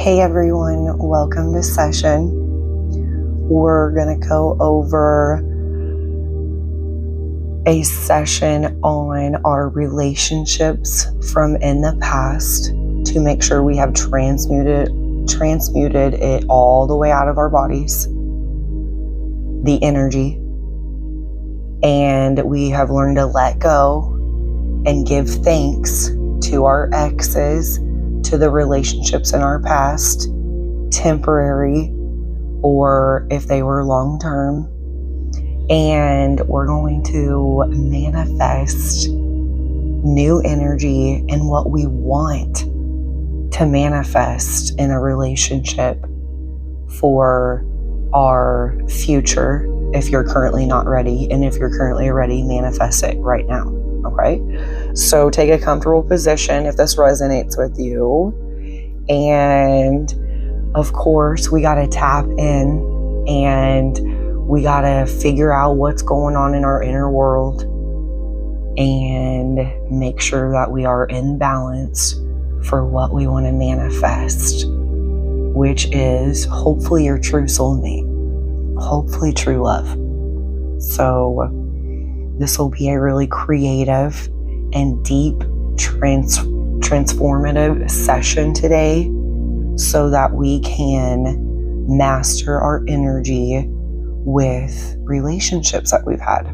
Hey everyone, welcome to session. We're going to go over a session on our relationships from in the past to make sure we have transmuted it all the way out of our bodies, the energy, and we have learned to let go and give thanks to our exes, to the relationships in our past, temporary or if they were long-term. And we're going to manifest new energy and what we want to manifest in a relationship for our future if you're currently not ready. And if you're currently ready, manifest it right now. Okay? So take a comfortable position if this resonates with you. And of course, we got to tap in and we got to figure out what's going on in our inner world and make sure that we are in balance for what we want to manifest, which is hopefully your true soulmate, hopefully true love. So this will be a really creative and deep transformative session today so that we can master our energy with relationships that we've had.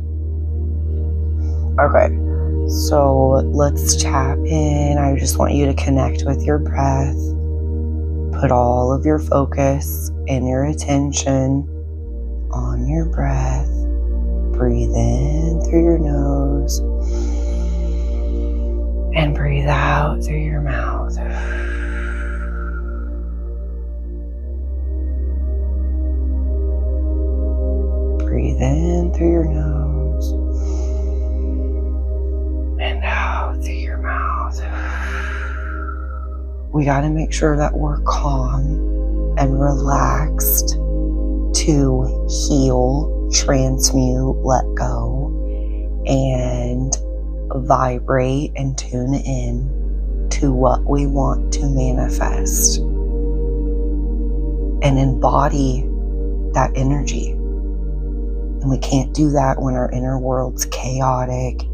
Okay, so let's tap in. I just want you to connect with your breath. Put all of your focus and your attention on your breath. Breathe in through your nose and breathe out through your mouth. Breathe in through your nose and out through your mouth. We got to make sure that we're calm and relaxed to heal, transmute, let go, and vibrate and tune in to what we want to manifest and embody that energy. And we can't do that when our inner world's chaotic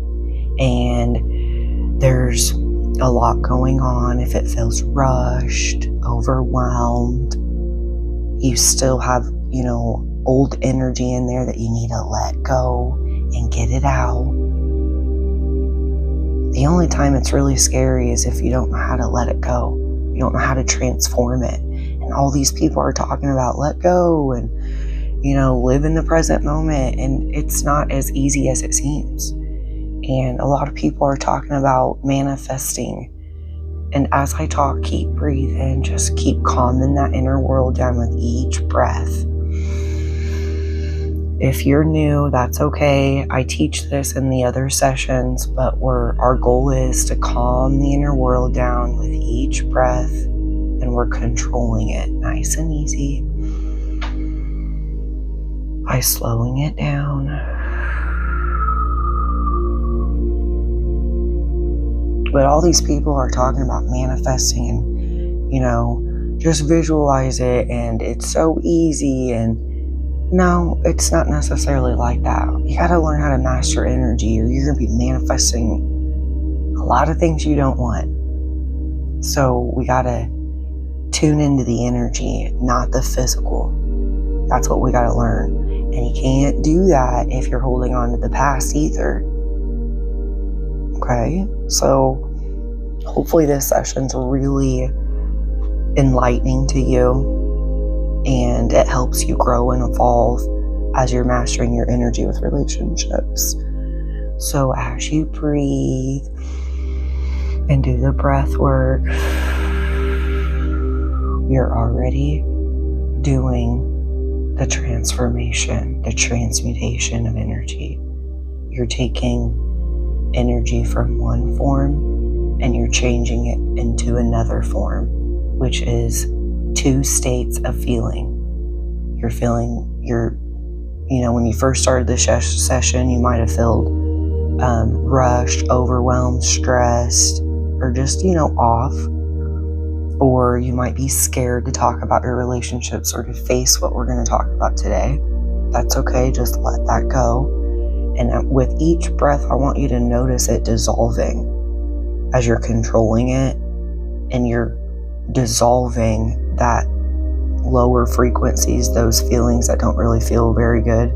and there's a lot going on. If it feels rushed, overwhelmed, you still have, old energy in there that you need to let go and get it out. The only time it's really scary is if you don't know how to let it go. You don't know how to transform it. And all these people are talking about let go and live in the present moment, and it's not as easy as it seems. And a lot of people are talking about manifesting. And as I talk, keep breathing, just keep calming that inner world down with each breath. If you're new, that's okay. I teach this in the other sessions, but our goal is to calm the inner world down with each breath, and we're controlling it nice and easy by slowing it down. But all these people are talking about manifesting and, just visualize it and it's so easy. And no, it's not necessarily like that. You got to learn how to master energy or you're going to be manifesting a lot of things you don't want. So we got to tune into the energy, not the physical. That's what we got to learn. And you can't do that if you're holding on to the past either. Okay? So hopefully this session's really enlightening to you and it helps you grow and evolve as you're mastering your energy with relationships. So as you breathe and do the breath work, you're already doing the transformation, the transmutation of energy. You're taking energy from one form and you're changing it into another form, which is two states of feeling. You're feeling when you first started this session, you might have felt rushed, overwhelmed, stressed, or just, off. or you might be scared to talk about your relationships or to face what we're going to talk about today. That's okay, just let that go. And with each breath, I want you to notice it dissolving as you're controlling it, and you're dissolving that lower frequencies, those feelings that don't really feel very good.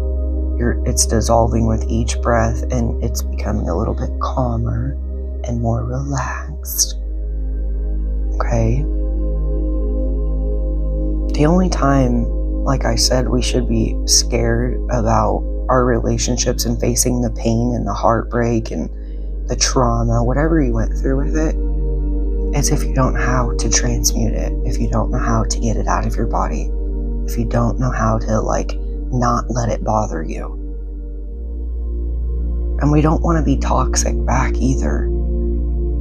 It's dissolving with each breath, and it's becoming a little bit calmer and more relaxed. Okay? The only time, like I said, we should be scared about our relationships and facing the pain and the heartbreak and the trauma, whatever you went through with it, is if you don't know how to transmute it, if you don't know how to get it out of your body, if you don't know how to not let it bother you. And we don't want to be toxic back either.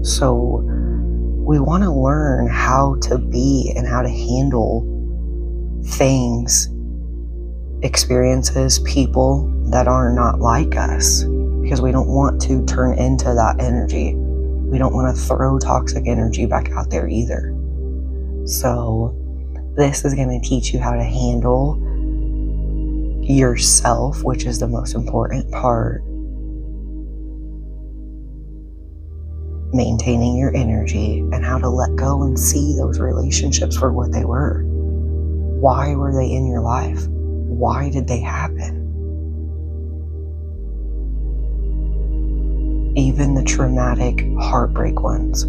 So we want to learn how to be and how to handle things, experiences, people that are not like us, because we don't want to turn into that energy. We don't want to throw toxic energy back out there either. So this is going to teach you how to handle yourself, which is the most important part. Maintaining your energy, and how to let go and see those relationships for what they were. Why were they in your life? Why did they happen? Even the traumatic heartbreak ones,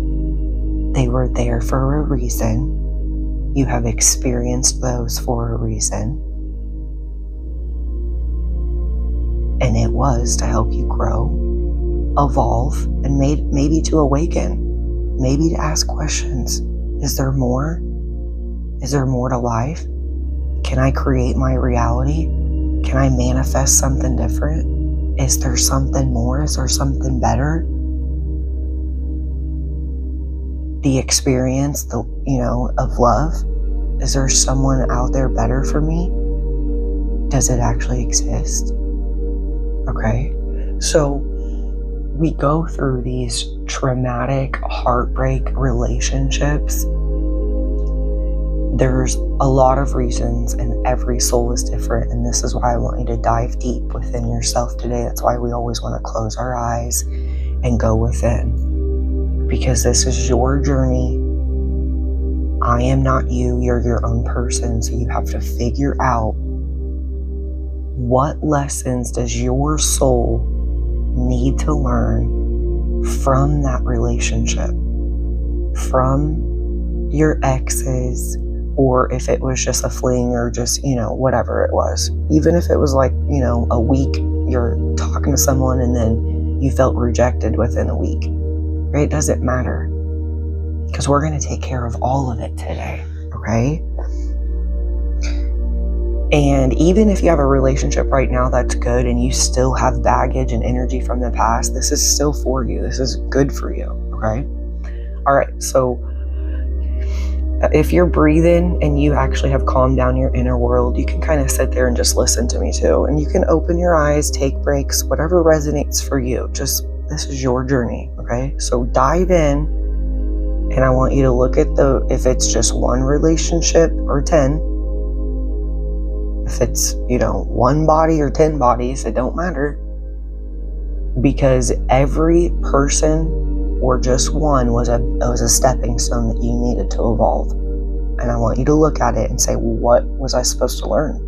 they were there for a reason. You have experienced those for a reason. And it was to help you grow, evolve, and maybe to awaken, maybe to ask questions. Is there more? Is there more to life? Can I create my reality? Can I manifest something different? Is there something more? Is there something better? The experience, of love. Is there someone out there better for me? Does it actually exist? Okay, so we go through these traumatic heartbreak relationships. There's a lot of reasons, and every soul is different, and this is why I want you to dive deep within yourself today. That's why we always want to close our eyes and go within, because this is your journey. I am not you. You're your own person, so you have to figure out what lessons does your soul need to learn from that relationship, from your exes, or if it was just a fling, or just, whatever it was. Even if it was a week, you're talking to someone and then you felt rejected within a week, right? It doesn't matter, because we're going to take care of all of it today, okay? And even if you have a relationship right now that's good and you still have baggage and energy from the past, this is still for you. This is good for you, okay? All right, so if you're breathing and you actually have calmed down your inner world, you can kind of sit there and just listen to me too. And you can open your eyes, take breaks, whatever resonates for you. Just, this is your journey, okay? So dive in, and I want you to look at if it's just one relationship or 10, if it's, one body or 10 bodies, it don't matter. Because every person, or just one, was a stepping stone that you needed to evolve. And I want you to look at it and say, well, what was I supposed to learn?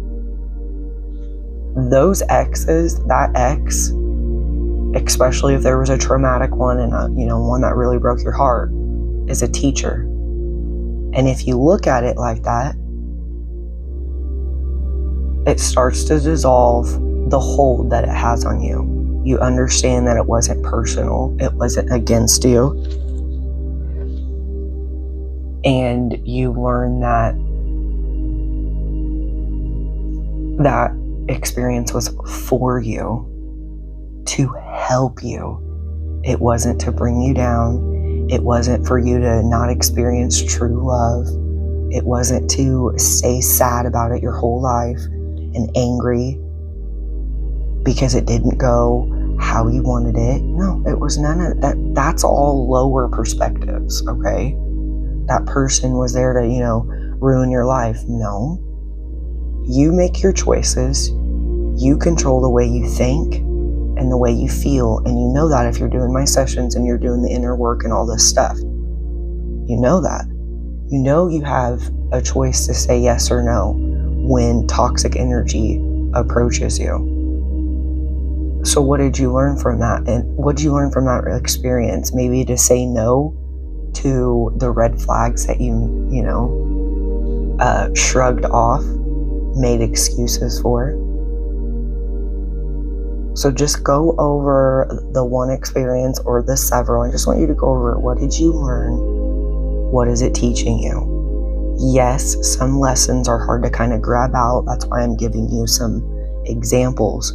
Those exes, that ex, especially if there was a traumatic one and one that really broke your heart, is a teacher. And if you look at it like that, it starts to dissolve the hold that it has on you. You understand that it wasn't personal. It wasn't against you. And you learn that that experience was for you, to help you. It wasn't to bring you down. It wasn't for you to not experience true love. It wasn't to stay sad about it your whole life and angry because it didn't go how you wanted it. No, it was none of that. That's all lower perspectives, okay? that person was there to, ruin your life. No. You make your choices. You control the way you think and the way you feel. And you know that if you're doing my sessions and you're doing the inner work and all this stuff. You know that. You know you have a choice to say yes or no when toxic energy approaches you. So what did you learn from that? And what did you learn from that experience? Maybe to say no to the red flags that you shrugged off, made excuses for. So just go over the one experience or the several. I just want you to go over it. What did you learn? What is it teaching you? Yes, some lessons are hard to kind of grab out. That's why I'm giving you some examples.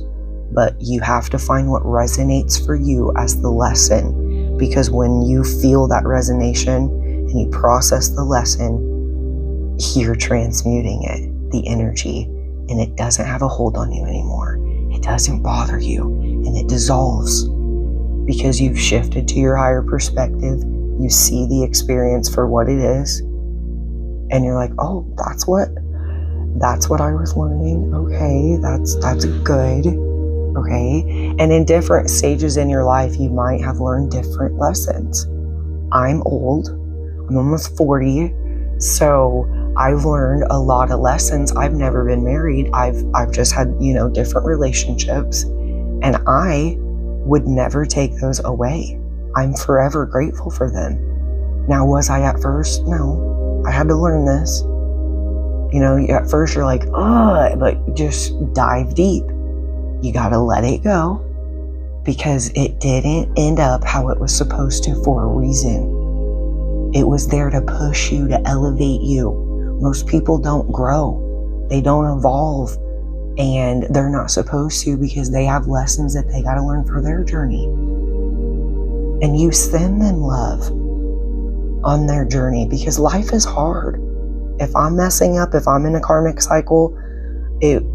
But you have to find what resonates for you as the lesson. Because when you feel that resonation and you process the lesson, you're transmuting it, the energy, and it doesn't have a hold on you anymore. It doesn't bother you, and it dissolves because you've shifted to your higher perspective. You see the experience for what it is, and you're like, oh, that's what I was learning. Okay, that's good. Okay, and in different stages in your life, you might have learned different lessons. I'm old. I'm almost 40, so I've learned a lot of lessons. I've never been married. I've just had, different relationships, and I would never take those away. I'm forever grateful for them. Now, was I at first? No. I had to learn this. At first you're like, but just dive deep. You got to let it go because it didn't end up how it was supposed to for a reason. It was there to push you, to elevate you. Most people don't grow. They don't evolve, and they're not supposed to because they have lessons that they got to learn for their journey. And you send them love on their journey because life is hard. If I'm messing up, if I'm in a karmic cycle,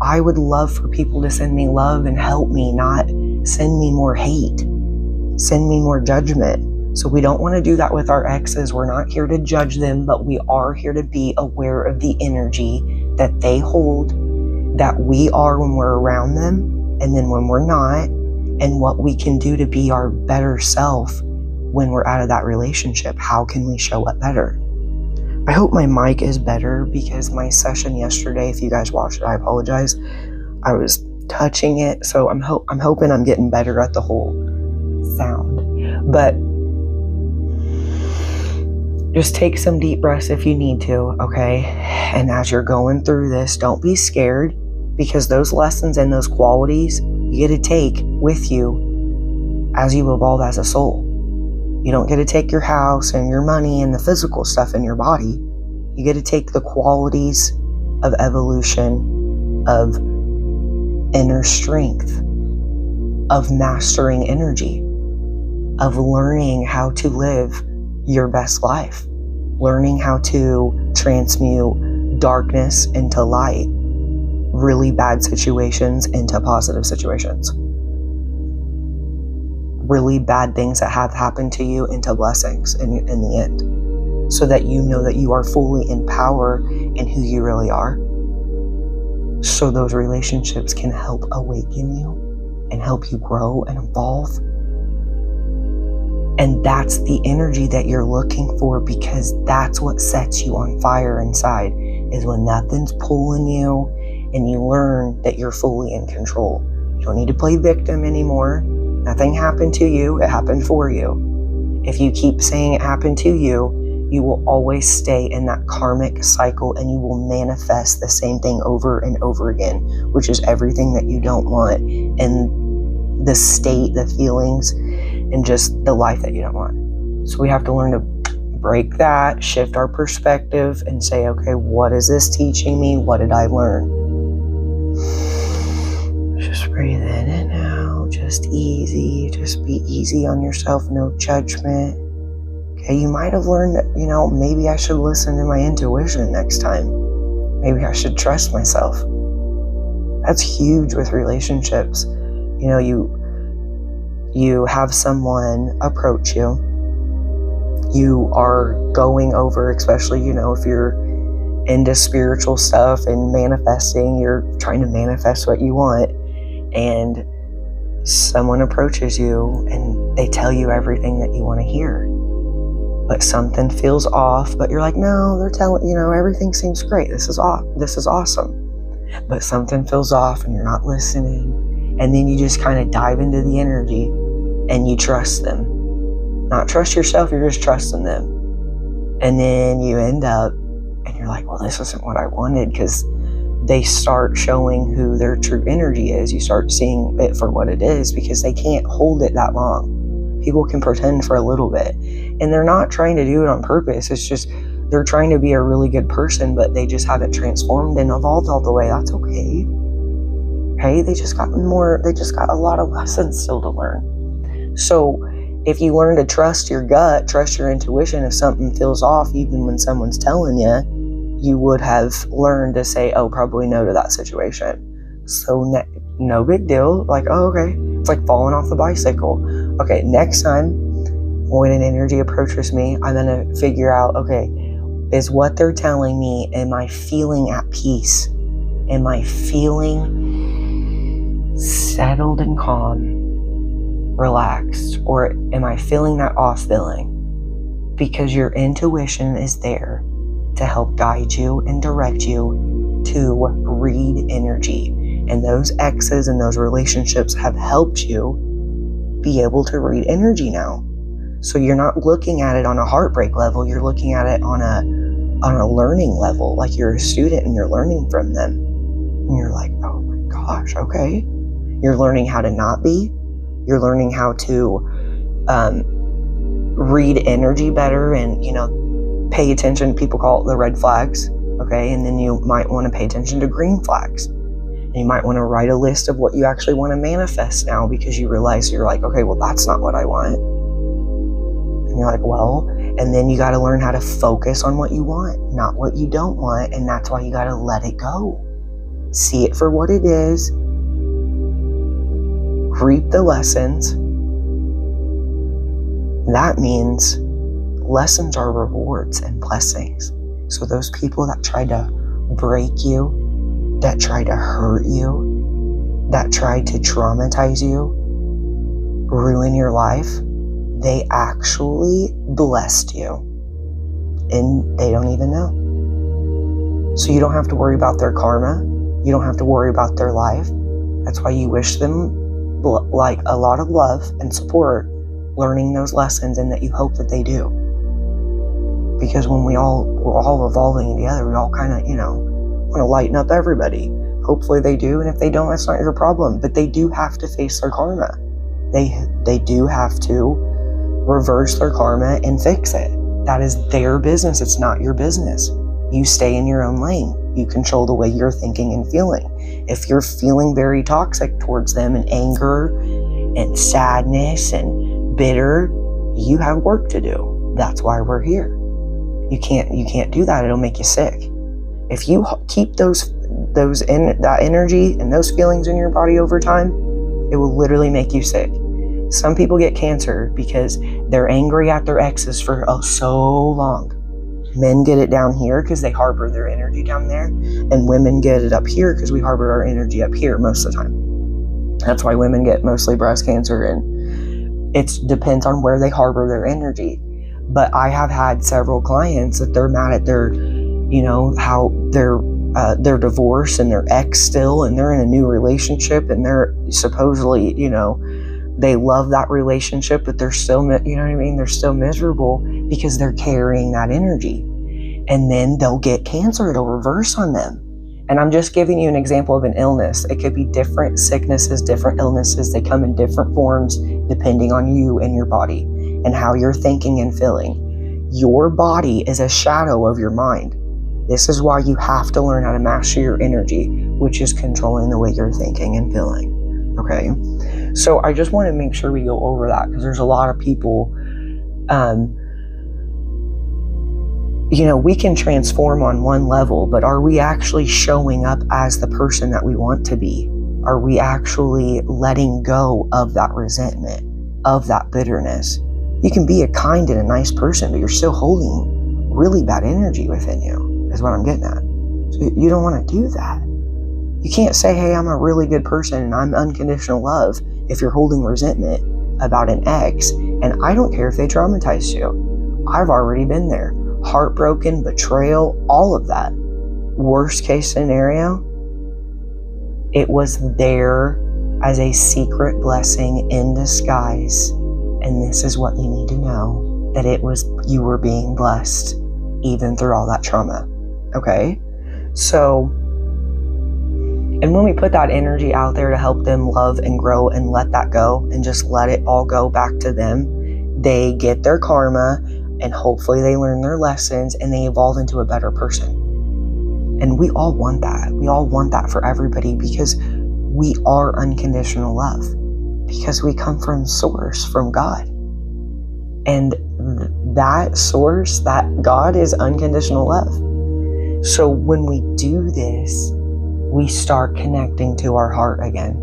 I would love for people to send me love and help me, not send me more hate, send me more judgment. So we don't want to do that with our exes. We're not here to judge them, but we are here to be aware of the energy that they hold, that we are when we're around them, and then when we're not, and what we can do to be our better self when we're out of that relationship. How can we show up better? I hope my mic is better because my session yesterday, if you guys watched it, I apologize. I was touching it, so I'm hoping I'm getting better at the whole sound. But just take some deep breaths if you need to, okay? And as you're going through this, don't be scared because those lessons and those qualities you get to take with you as you evolve as a soul. You don't get to take your house and your money and the physical stuff in your body. You get to take the qualities of evolution, of inner strength, of mastering energy, of learning how to live your best life, learning how to transmute darkness into light, really bad situations into positive situations, really bad things that have happened to you into blessings in the end, so that you know that you are fully in power in who you really are, so those relationships can help awaken you and help you grow and evolve. And that's the energy that you're looking for, because that's what sets you on fire inside, is when nothing's pulling you and you learn that you're fully in control. You don't need to play victim anymore. Nothing happened to you, it happened for you. If you keep saying it happened to you, you will always stay in that karmic cycle and you will manifest the same thing over and over again, which is everything that you don't want, and the state, the feelings, and just the life that you don't want. So we have to learn to break that, shift our perspective, and say, okay, what is this teaching me? What did I learn? Just breathe in and out, just easy, just be easy on yourself, no judgment. Okay, you might have learned that, maybe I should listen to my intuition next time. Maybe I should trust myself. That's huge with relationships. You have someone approach you. You are going over, especially, if you're into spiritual stuff and manifesting, you're trying to manifest what you want, and someone approaches you and they tell you everything that you want to hear, but something feels off, but you're like, no, they're telling, everything seems great. This is awesome. But something feels off and you're not listening. And then you just kind of dive into the energy and you trust them. Not trust yourself, you're just trusting them. And then you end up and you're like, well, this isn't what I wanted, because they start showing who their true energy is. You start seeing it for what it is, because they can't hold it that long. People can pretend for a little bit, and they're not trying to do it on purpose. It's just they're trying to be a really good person, but they just haven't transformed and evolved all the way. That's okay. Okay, they just got a lot of lessons still to learn. So if you learn to trust your gut, trust your intuition, if something feels off, even when someone's telling you, you would have learned to say, oh, probably no to that situation. So no big deal. Like, oh, okay. It's like falling off the bicycle. Okay, next time when an energy approaches me, I'm going to figure out, okay, is what they're telling me, am I feeling at peace? Am I feeling settled and calm, relaxed? Or am I feeling that off feeling? Because your intuition is there to help guide you and direct you to read energy. And those exes and those relationships have helped you be able to read energy now. So you're not looking at it on a heartbreak level, you're looking at it on a learning level, like you're a student and you're learning from them. And you're like, oh my gosh, okay. You're learning how to not be. You're learning how to read energy better and, pay attention. People call it the red flags, okay? And then you might want to pay attention to green flags. And you might want to write a list of what you actually want to manifest now, because you realize you're like, okay, well, that's not what I want. And you're like, well, and then you got to learn how to focus on what you want, not what you don't want. And that's why you got to let it go. See it for what it is. Reap the lessons. That means lessons are rewards and blessings. So those people that try to break you, that try to hurt you, that try to traumatize you, ruin your life, they actually blessed you. And they don't even know. So you don't have to worry about their karma. You don't have to worry about their life. That's why you wish them like a lot of love and support, learning those lessons, and that you hope that they do. Because when we're all evolving together, we all kind of, want to lighten up everybody. Hopefully they do, and if they don't, that's not your problem. But they do have to face their karma. They do have to reverse their karma and fix it. That is their business. It's not your business. You stay in your own lane. You control the way you're thinking and feeling. If you're feeling very toxic towards them, and anger and sadness and bitter, you have work to do. That's why we're here. You can't do that. It'll make you sick. If you keep that energy and those feelings in your body over time, it will literally make you sick. Some people get cancer because they're angry at their exes for so long. Men get it down here because they harbor their energy down there, and women get it up here because we harbor our energy up here most of the time. That's why women get mostly breast cancer, and it depends on where they harbor their energy. But I have had several clients that they're mad at their, how they're divorced and their ex still, and they're in a new relationship, and they're supposedly, they love that relationship, but they're still, they're still miserable because they're carrying that energy. And then they'll get cancer. It'll reverse on them. And I'm just giving you an example of an illness. It could be different sicknesses, different illnesses. They come in different forms depending on you and your body and how you're thinking and feeling. Your body is a shadow of your mind. This is why you have to learn how to master your energy, which is controlling the way you're thinking and feeling. Okay? So I just want to make sure we go over that, because there's a lot of people, we can transform on one level, but are we actually showing up as the person that we want to be? Are we actually letting go of that resentment, of that bitterness? You can be a kind and a nice person, but you're still holding really bad energy within you, is what I'm getting at. So you don't want to do that. You can't say, hey, I'm a really good person and I'm unconditional love if you're holding resentment about an ex. And I don't care if they traumatized you. I've already been there. Heartbroken, betrayal, all of that. Worst case scenario, it was there as a secret blessing in disguise. And this is what you need to know, that you were being blessed even through all that trauma. Okay? So, and when we put that energy out there to help them love and grow and let that go and just let it all go back to them, they get their karma and hopefully they learn their lessons and they evolve into a better person. And we all want that. We all want that for everybody because we are unconditional love. Because we come from source, from God. And that source, that God is unconditional love. So when we do this, we start connecting to our heart again.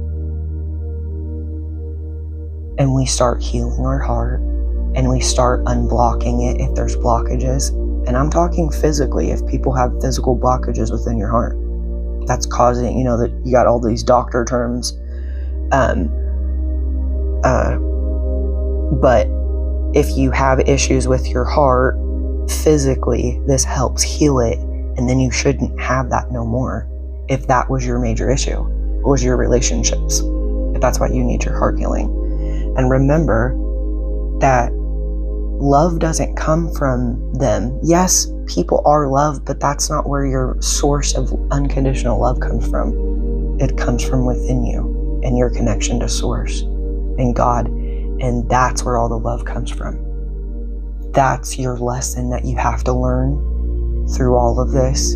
And we start healing our heart. And we start unblocking it if there's blockages. And I'm talking physically, if people have physical blockages within your heart. That's causing, that you got all these doctor terms. But if you have issues with your heart physically, this helps heal it, and then you shouldn't have that no more. If that was your major issue, was your relationships, if that's why you need your heart healing. And remember that love doesn't come from them. Yes, people are loved, but that's not where your source of unconditional love comes from. It comes from within you and your connection to source and God. And that's where all the love comes from. That's your lesson that you have to learn through all of this,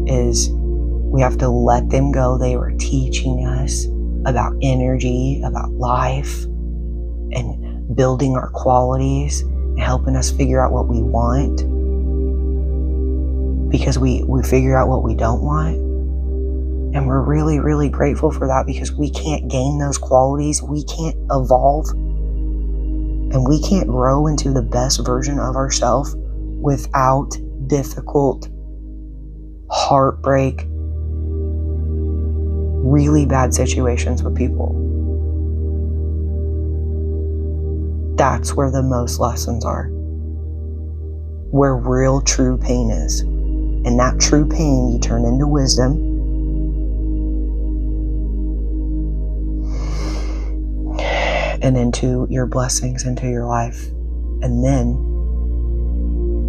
is we have to let them go. They were teaching us about energy, about life, and building our qualities, and helping us figure out what we want. Because we figure out what we don't want. And we're really, really grateful for that, because we can't gain those qualities. We can't evolve. And we can't grow into the best version of ourselves without difficult, heartbreak, really bad situations with people. That's where the most lessons are. Where real, true pain is. And that true pain you turn into wisdom. And into your blessings, into your life. And then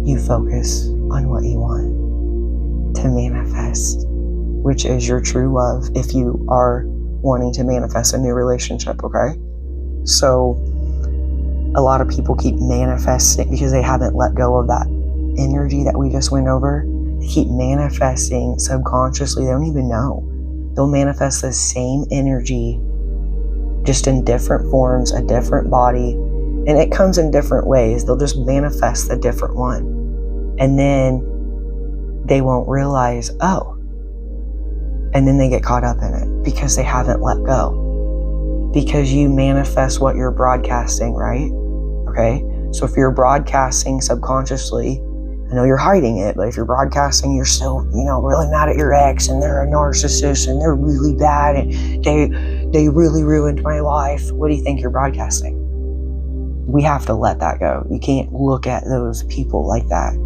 you focus on what you want to manifest, which is your true love if you are wanting to manifest a new relationship, okay? So a lot of people keep manifesting because they haven't let go of that energy that we just went over. They keep manifesting subconsciously. They don't even know. They'll manifest the same energy, just in different forms, a different body, and it comes in different ways. They'll just manifest a different one. And then they won't realize, oh, and then they get caught up in it because they haven't let go. Because you manifest what you're broadcasting, right? Okay? So if you're broadcasting subconsciously, I know you're hiding it, but if you're broadcasting, you're still, really mad at your ex and they're a narcissist and they're really bad and they really ruined my life. What do you think you're broadcasting? We have to let that go. You can't look at those people like that.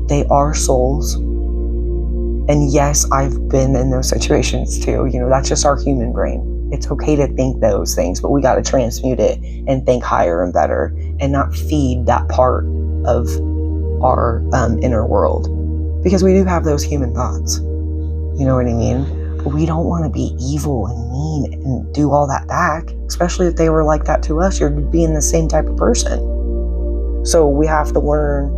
They are souls. And yes, I've been in those situations too. That's just our human brain. It's okay to think those things, but we got to transmute it and think higher and better and not feed that part of our inner world, because we do have those human thoughts. You know what I mean? But we don't want to be evil and mean and do all that back, especially if they were like that to us. You're being the same type of person. So we have to learn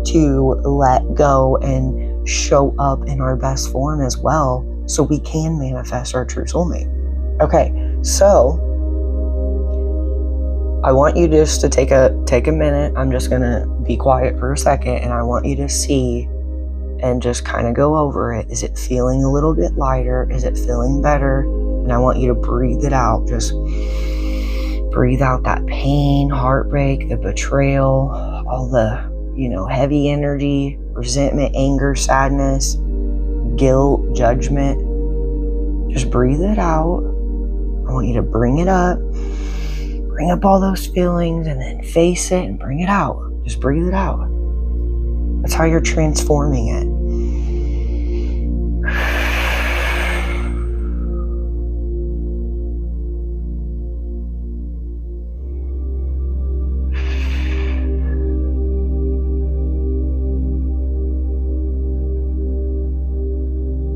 to let go and show up in our best form as well, so we can manifest our true soulmate. Okay, so I want you just to take a minute. I'm just gonna be quiet for a second, and I want you to see and just kind of go over it. Is it feeling a little bit lighter? Is it feeling better? And I want you to breathe it out. Just breathe out that pain, heartbreak, the betrayal, all the, heavy energy, resentment, anger, sadness, guilt, judgment. Just breathe it out. I want you to bring it up. Bring up all those feelings and then face it and bring it out. Just breathe it out. That's how you're transforming it.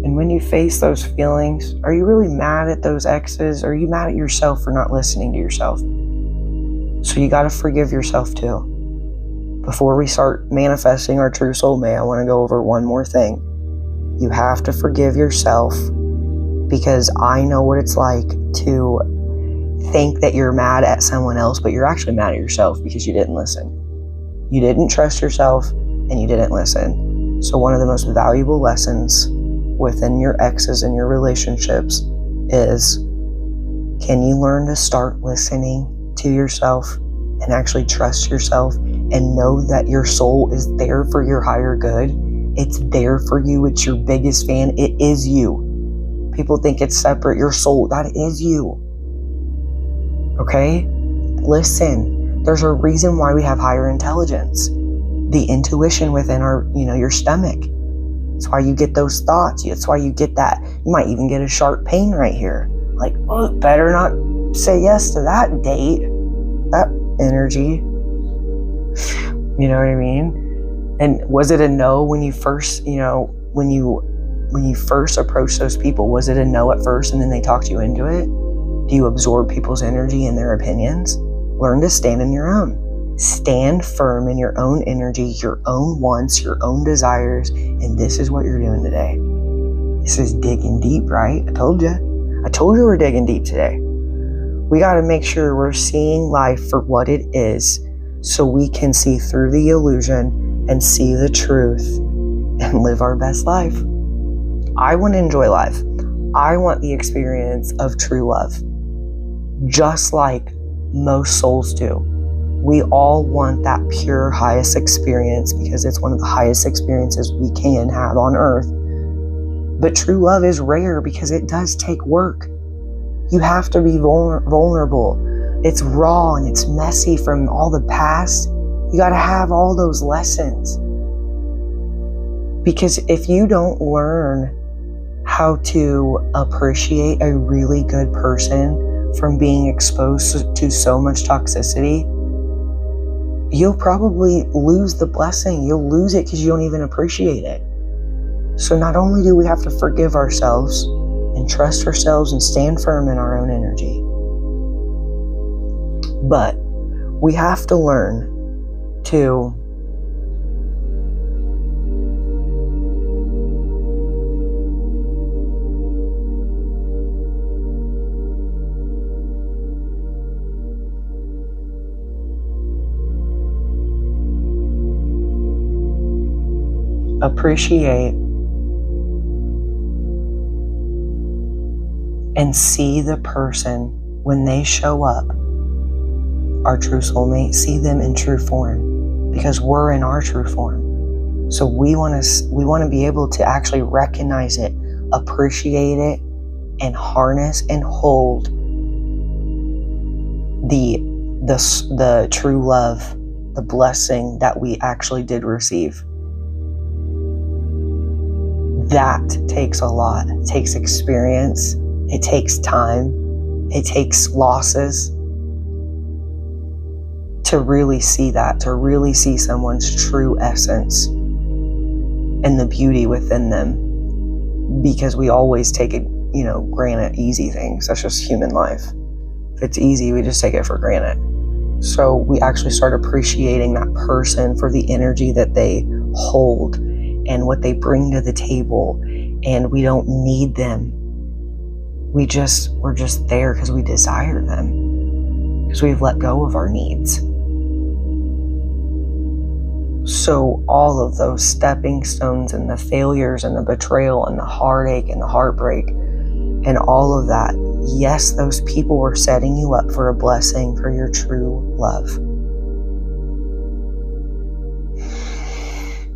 And when you face those feelings, are you really mad at those exes? Or are you mad at yourself for not listening to yourself? So you got to forgive yourself too. Before we start manifesting our true soulmate, I want to go over one more thing. You have to forgive yourself, because I know what it's like to think that you're mad at someone else, but you're actually mad at yourself because you didn't listen. You didn't trust yourself and you didn't listen. So one of the most valuable lessons within your exes and your relationships is, can you learn to start listening to yourself and actually trust yourself and know that your soul is there for your higher good? It's there for you. It's your biggest fan. It is you. People think it's separate. Your soul, that is you. Okay? Listen. There's a reason why we have higher intelligence. The intuition within our, your stomach. That's why you get those thoughts. That's why you get that. You might even get a sharp pain right here. Like, oh, better not say yes to that date. That energy. You know what I mean? And was it a no when you first, when you first approached those people? Was it a no at first and then they talked you into it? Do you absorb people's energy and their opinions? Learn to stand in your own. Stand firm in your own energy, your own wants, your own desires, and this is what you're doing today. This is digging deep, right? I told you we're digging deep today. We got to make sure we're seeing life for what it is, so we can see through the illusion and see the truth and live our best life. I want to enjoy life. I want the experience of true love, just like most souls do. We all want that pure highest experience because it's one of the highest experiences we can have on earth. But true love is rare because it does take work. You have to be vulnerable. It's raw and it's messy from all the past. You got to have all those lessons. Because if you don't learn how to appreciate a really good person from being exposed to so much toxicity, you'll probably lose the blessing. You'll lose it because you don't even appreciate it. So not only do we have to forgive ourselves and trust ourselves and stand firm in our own energy, but we have to learn to appreciate and see the person when they show up, our true soulmate, see them in true form, because we're in our true form. So we want to be able to actually recognize it, appreciate it, and harness and hold the true love, the blessing that we actually did receive. That takes a lot. It takes experience. It takes time. It takes losses to really see that, to really see someone's true essence and the beauty within them. Because we always take it, granted easy things. That's just human life. If it's easy, we just take it for granted. So we actually start appreciating that person for the energy that they hold and what they bring to the table, and we don't need them. We're just there because we desire them, because we've let go of our needs. So all of those stepping stones and the failures and the betrayal and the heartache and the heartbreak and all of that, yes, those people were setting you up for a blessing for your true love.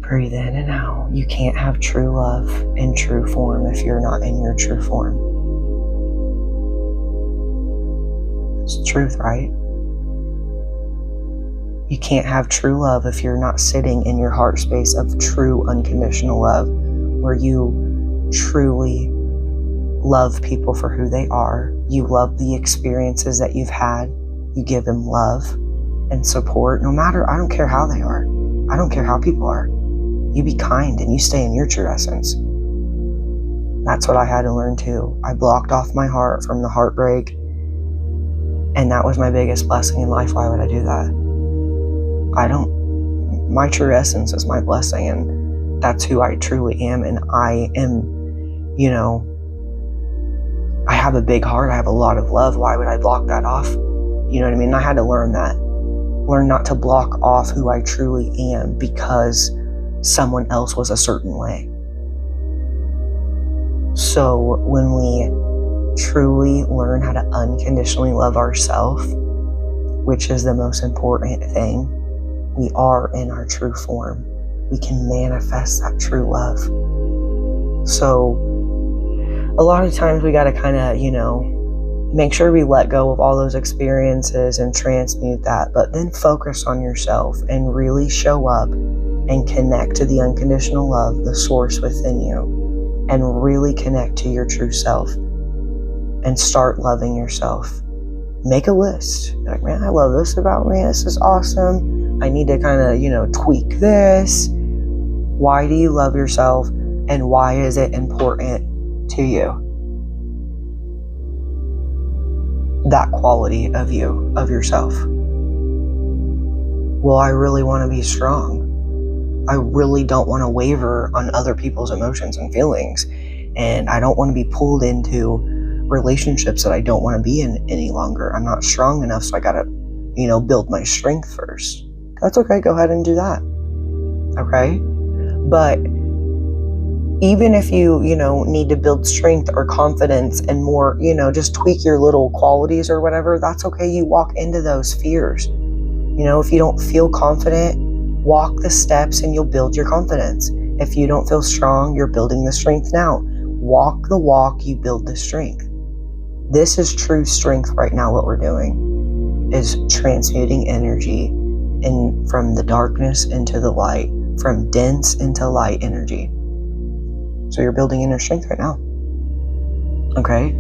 Breathe in and out. You can't have true love in true form if you're not in your true form. It's the truth, right? You can't have true love if you're not sitting in your heart space of true unconditional love, where you truly love people for who they are. You love the experiences that you've had. You give them love and support, no matter, I don't care how they are. I don't care how people are. You be kind and you stay in your true essence. That's what I had to learn too. I blocked off my heart from the heartbreak, and that was my biggest blessing in life. Why would I do that? My true essence is my blessing, and that's who I truly am. And I am, I have a big heart. I have a lot of love. Why would I block that off? You know what I mean? I had to learn that. Learn not to block off who I truly am because someone else was a certain way. So when we truly learn how to unconditionally love ourselves, which is the most important thing, we are in our true form. We can manifest that true love. So a lot of times we got to kind of, make sure we let go of all those experiences and transmute that, but then focus on yourself and really show up and connect to the unconditional love, the source within you, and really connect to your true self and start loving yourself. Make a list. Like, man, I love this about me. This is awesome. I need to kind of, tweak this. Why do you love yourself, and why is it important to you? That quality of you, of yourself. Well, I really want to be strong. I really don't want to waver on other people's emotions and feelings. And I don't want to be pulled into relationships that I don't want to be in any longer. I'm not strong enough, so I got to, build my strength first. That's okay. Go ahead and do that. Okay? But even if you, need to build strength or confidence and more, just tweak your little qualities or whatever, that's okay. You walk into those fears. If you don't feel confident, walk the steps and you'll build your confidence. If you don't feel strong, you're building the strength now. Walk the walk, you build the strength. This is true strength right now. What we're doing is transmuting energy from the darkness into the light, from dense into light energy. So you're building inner strength right now. Okay?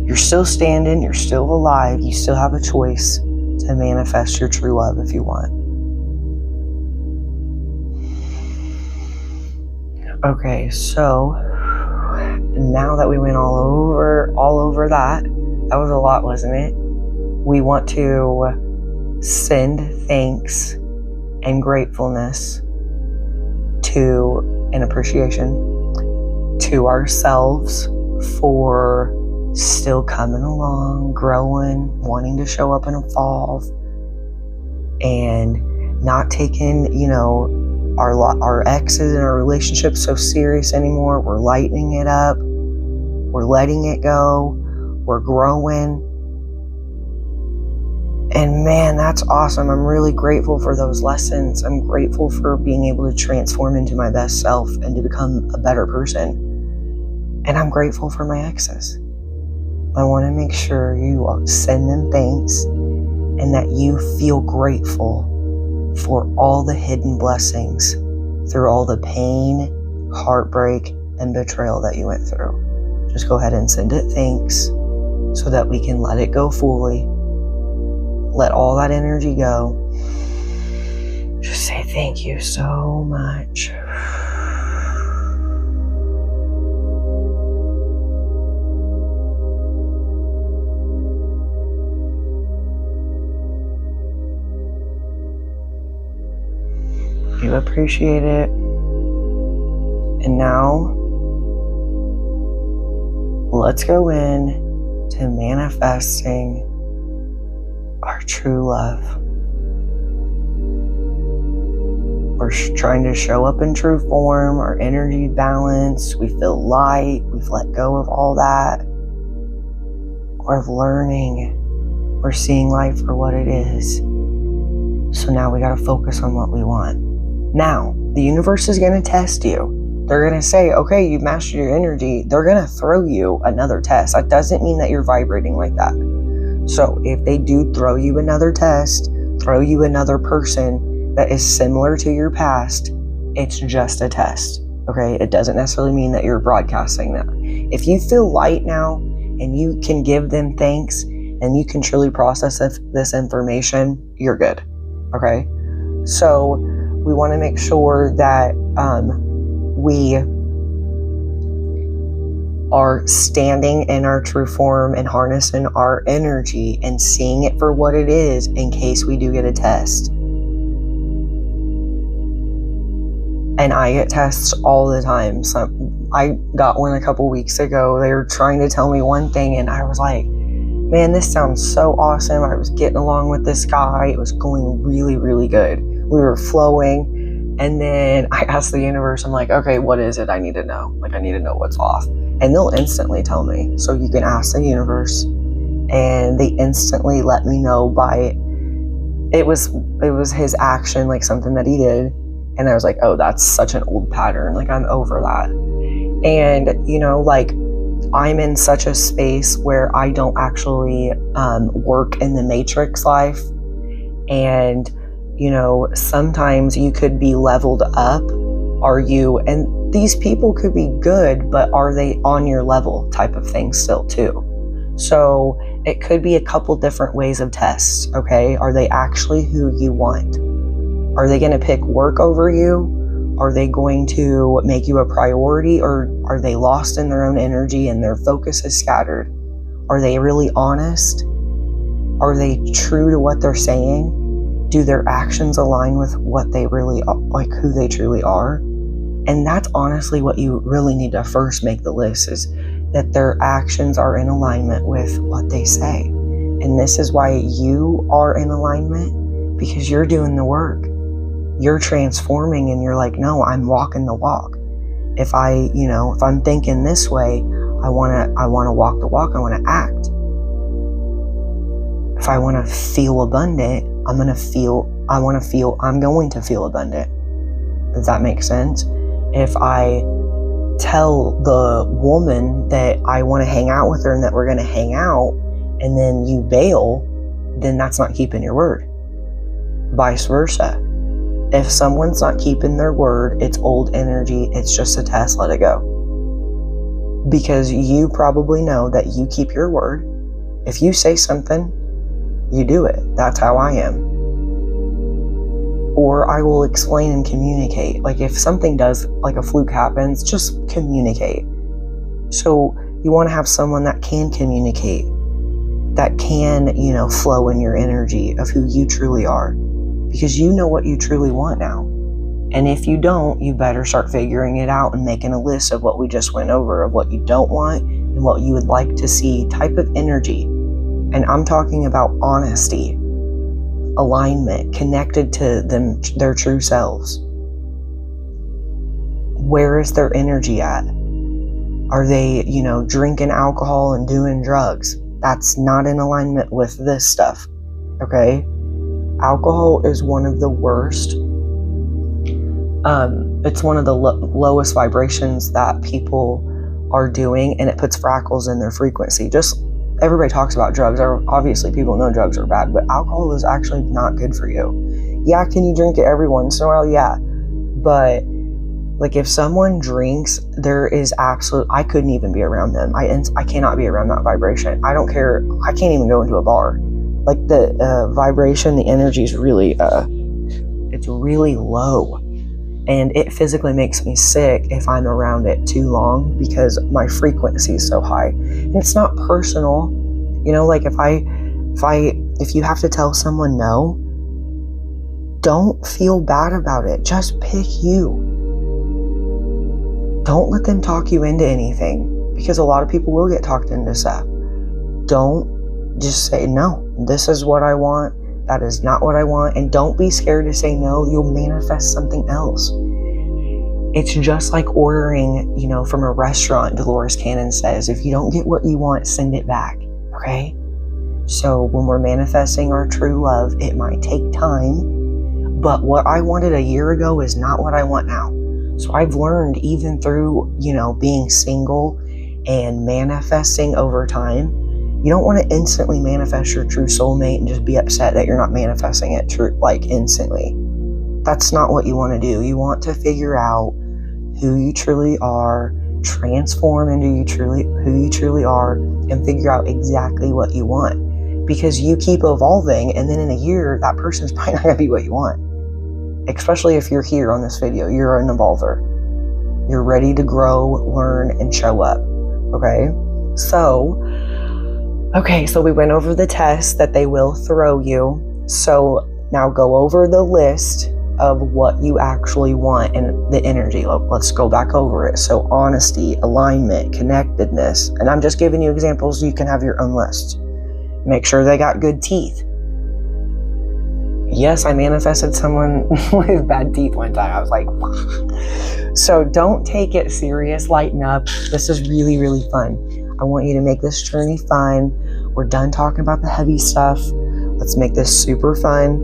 You're still standing, you're still alive, you still have a choice to manifest your true love if you want. Okay, so now that we went all over that was a lot, wasn't it? We want to send thanks and gratefulness and appreciation to ourselves for still coming along, growing, wanting to show up and evolve, and not taking, our exes and our relationships so serious anymore. We're lightening it up. We're letting it go. We're growing. And man, that's awesome. I'm really grateful for those lessons. I'm grateful for being able to transform into my best self and to become a better person. And I'm grateful for my exes. I want to make sure you send them thanks and that you feel grateful for all the hidden blessings through all the pain, heartbreak, and betrayal that you went through. Just go ahead and send it thanks so that we can let it go fully. Let all that energy go. Just say thank you so much. You appreciate it. And now, let's go in to manifesting our true love. We're trying to show up in true form, our energy balanced, we feel light, we've let go of all that. of learning or seeing life for what it is. So now we got to focus on what we want. Now, the universe is going to test you. They're going to say, okay, you've mastered your energy. They're going to throw you another test. That doesn't mean that you're vibrating like that. So if they do throw you another test, throw you another person that is similar to your past, it's just a test. Okay? It doesn't necessarily mean that you're broadcasting that. If you feel light now and you can give them thanks and you can truly process this information, you're good. Okay? So we want to make sure that we are standing in our true form and harnessing our energy and seeing it for what it is in case we do get a test. And I get tests all the time. So I got one a couple weeks ago. They were trying to tell me one thing and I was like, man, this sounds so awesome. I was getting along with this guy. It was going really, really good. We were flowing. And then I asked the universe, I'm like, okay, what is it I need to know? Like, I need to know what's off. And they'll instantly tell me. So you can ask the universe. And they instantly let me know by, it was his action, like something that he did. And I was like, oh, that's such an old pattern. Like, I'm over that. And, you know, like, I'm in such a space where I don't actually work in the matrix life. And, you know, sometimes you could be leveled up. And these people could be good, but are they on your level type of thing still too? So it could be a couple different ways of tests, okay? Are they actually who you want? Are they going to pick work over you? Are they going to make you a priority, or are they lost in their own energy and their focus is scattered? Are they really honest? Are they true to what they're saying? Do their actions align with what they really are, like who they truly are? And that's honestly what you really need to first make the list, is that their actions are in alignment with what they say. And this is why you are in alignment, because you're doing the work. You're transforming and you're like, no, I'm walking the walk. If I'm thinking this way, I want to walk the walk. I want to act. If I want to feel abundant, I'm going to feel abundant. Does that make sense? If I tell the woman that I want to hang out with her and that we're going to hang out, and then you bail, then that's not keeping your word. Vice versa. If someone's not keeping their word, it's old energy, it's just a test, let it go. Because you probably know that you keep your word. If you say something, you do it. That's how I am. Or I will explain and communicate. Like if something does, like a fluke happens, just communicate. So you want to have someone that can communicate, that can, flow in your energy of who you truly are. Because you know what you truly want now. And if you don't, you better start figuring it out and making a list of what we just went over, of what you don't want and what you would like to see, type of energy. And I'm talking about honesty, alignment, connected to them, their true selves. Where is their energy at? Are they, drinking alcohol and doing drugs? That's not in alignment with this stuff, okay? Alcohol is one of the worst. It's one of the lowest vibrations that people are doing, and it puts freckles in their frequency. Just everybody talks about drugs. Obviously, people know drugs are bad, but alcohol is actually not good for you. Yeah, can you drink it every once in a while? Yeah. But like if someone drinks, there is I couldn't even be around them. I cannot be around that vibration. I don't care. I can't even go into a bar. Like the vibration, the energy is really, it's really low. And it physically makes me sick if I'm around it too long because my frequency is so high. And it's not personal. Like if you have to tell someone no, don't feel bad about it. Just pick you. Don't let them talk you into anything, because a lot of people will get talked into stuff. Don't just say, no, this is what I want. That is not what I want. And don't be scared to say no. You'll manifest something else. It's just like ordering, from a restaurant. Dolores Cannon says, if you don't get what you want, send it back. Okay? So when we're manifesting our true love, it might take time, but what I wanted a year ago is not what I want now. So I've learned, even through, being single and manifesting over time, you don't want to instantly manifest your true soulmate and just be upset that you're not manifesting it instantly. That's not what you want to do. You want to figure out who you truly are, transform into who you truly are, and figure out exactly what you want. Because you keep evolving, and then in a year, that person's probably not going to be what you want. Especially if you're here on this video, you're an evolver. You're ready to grow, learn, and show up. Okay? So we went over the test that they will throw you. So now go over the list of what you actually want and the energy. Let's go back over it. So honesty, alignment, connectedness. And I'm just giving you examples. You can have your own list. Make sure they got good teeth. Yes, I manifested someone with bad teeth one time. I was like, so don't take it serious. Lighten up. This is really, really fun. I want you to make this journey fun. We're done talking about the heavy stuff. Let's make this super fun.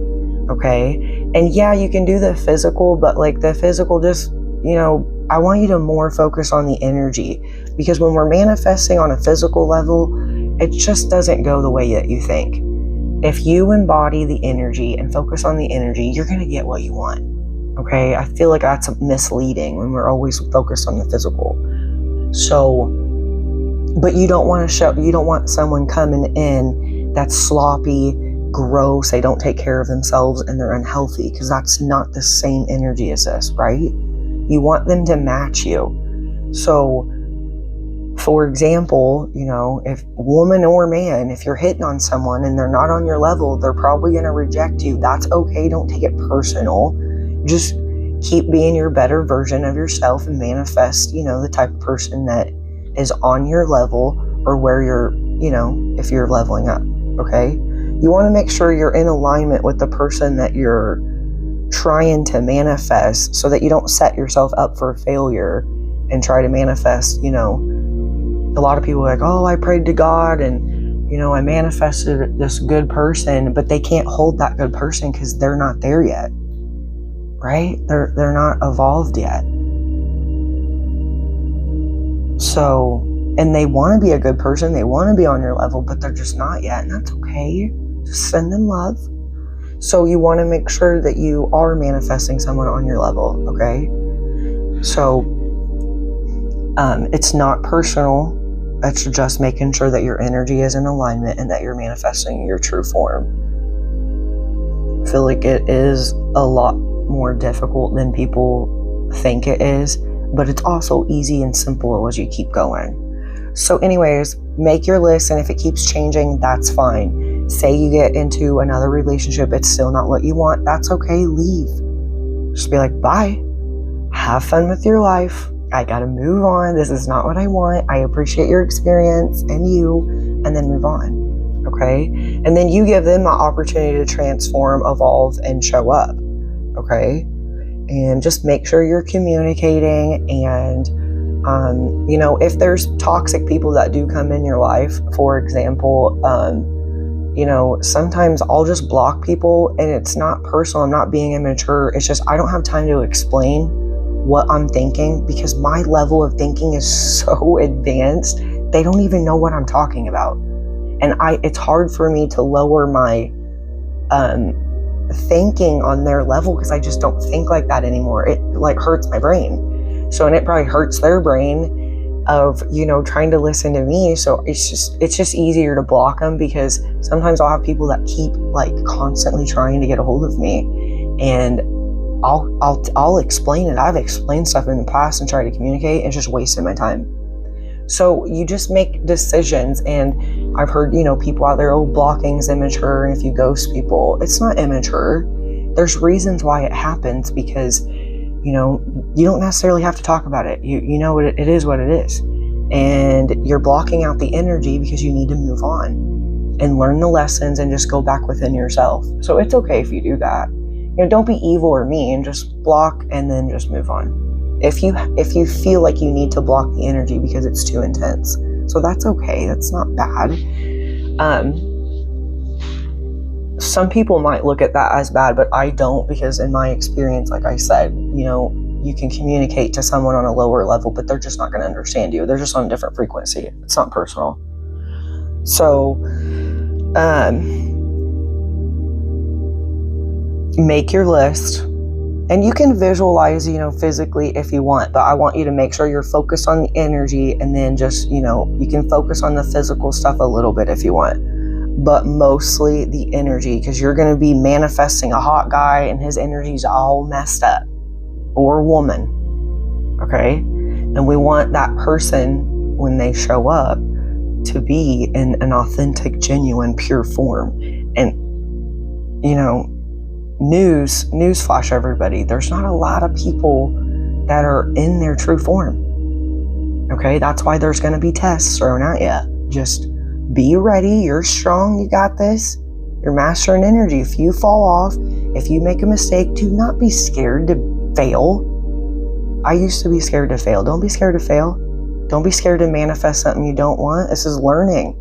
Okay? And yeah, you can do the physical, but like the physical, just, I want you to more focus on the energy, because when we're manifesting on a physical level, it just doesn't go the way that you think. If you embody the energy and focus on the energy, you're going to get what you want. Okay? I feel like that's misleading when we're always focused on the physical. So, but you don't want someone coming in that's sloppy, gross, they don't take care of themselves, and they're unhealthy, because that's not the same energy as this, right? You want them to match you. So, for example, if woman or man, if you're hitting on someone and they're not on your level, they're probably going to reject you. That's okay. Don't take it personal. Just keep being your better version of yourself and manifest, the type of person that is on your level, or where you're, if you're leveling up. Okay? You want to make sure you're in alignment with the person that you're trying to manifest, so that you don't set yourself up for failure and try to manifest, a lot of people are like, oh, I prayed to God and, I manifested this good person, but they can't hold that good person because they're not there yet, right? They're not evolved yet. So, and they want to be a good person, they want to be on your level, but they're just not yet, and that's okay. Just send them love. So you want to make sure that you are manifesting someone on your level, okay? So, it's not personal. It's just making sure that your energy is in alignment and that you're manifesting your true form. I feel like it is a lot more difficult than people think it is, but it's also easy and simple as you keep going. So anyways, make your list, and if it keeps changing, that's fine. Say you get into another relationship, it's still not what you want, that's okay, leave. Just be like, bye. Have fun with your life. I gotta move on. This is not what I want. I appreciate your experience and you, and then move on. Okay? And then you give them the opportunity to transform, evolve, and show up. Okay? And just make sure you're communicating. And, if there's toxic people that do come in your life, for example, sometimes I'll just block people, and it's not personal. I'm not being immature. It's just I don't have time to explain what I'm thinking, because my level of thinking is so advanced, they don't even know what I'm talking about. And it's hard for me to lower my thinking on their level, because I just don't think like that anymore. It hurts my brain. So, and it probably hurts their brain of, trying to listen to me. So it's just easier to block them, because sometimes I'll have people that keep constantly trying to get a hold of me, and I'll explain it. I've explained stuff in the past and tried to communicate, and it's just wasting my time. So you just make decisions, and I've heard, people out there, blocking is immature, and if you ghost people, it's not immature. There's reasons why it happens, because, you don't necessarily have to talk about it. It is what it is. And you're blocking out the energy because you need to move on and learn the lessons and just go back within yourself. So it's okay if you do that. Don't be evil or mean, just block and then just move on. If you feel like you need to block the energy because it's too intense. So that's okay, that's not bad. Some people might look at that as bad, but I don't, because in my experience, like I said, you can communicate to someone on a lower level, but they're just not going to understand you. They're just on a different frequency. It's not personal. So, make your list, and you can visualize, physically if you want, but I want you to make sure you're focused on the energy, and then just, you can focus on the physical stuff a little bit if you want, but mostly the energy, because you're going to be manifesting a hot guy and his energy's all messed up, or woman. Okay. And we want that person, when they show up, to be in an authentic, genuine, pure form. And newsflash, everybody, there's not a lot of people that are in their true form. Okay, that's why there's going to be tests thrown at you. Just be ready. You're strong. You got this. You're mastering energy. If you fall off, if you make a mistake, do not be scared to fail. I used to be scared to fail. Don't be scared to fail. Don't be scared to manifest something you don't want. This is learning.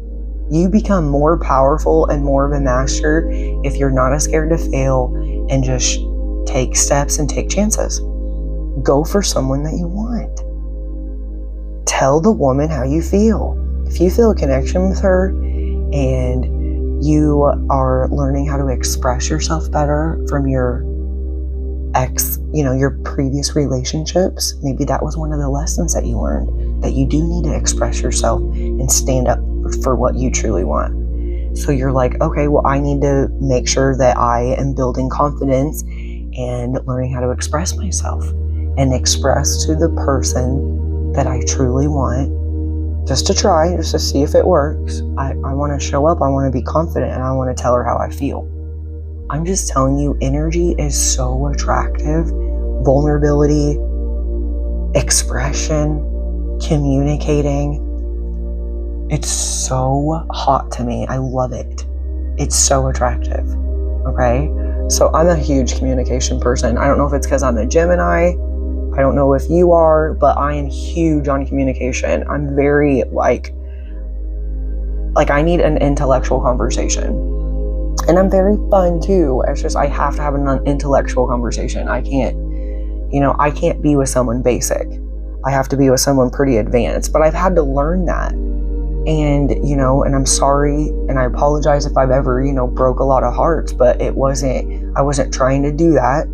You become more powerful and more of a master if you're not scared to fail and just take steps and take chances. Go for someone that you want. Tell the woman how you feel. If you feel a connection with her and you are learning how to express yourself better from your your previous relationships, maybe that was one of the lessons that you learned, that you do need to express yourself and stand up for what you truly want. So you're like, okay, well, I need to make sure that I am building confidence and learning how to express myself and express to the person that I truly want, just to try, just to see if it works. I want to show up, I want to be confident, and I want to tell her how I feel. I'm just telling you, energy is so attractive. Vulnerability, expression, communicating. It's so hot to me. I love it. It's so attractive. Okay? So I'm a huge communication person. I don't know if it's because I'm a Gemini. I don't know if you are, but I am huge on communication. I'm very like I need an intellectual conversation. And I'm very fun too. It's just I have to have an intellectual conversation. I can't be with someone basic. I have to be with someone pretty advanced. But I've had to learn that. And, and I'm sorry, and I apologize if I've ever, broke a lot of hearts, but I wasn't trying to do that.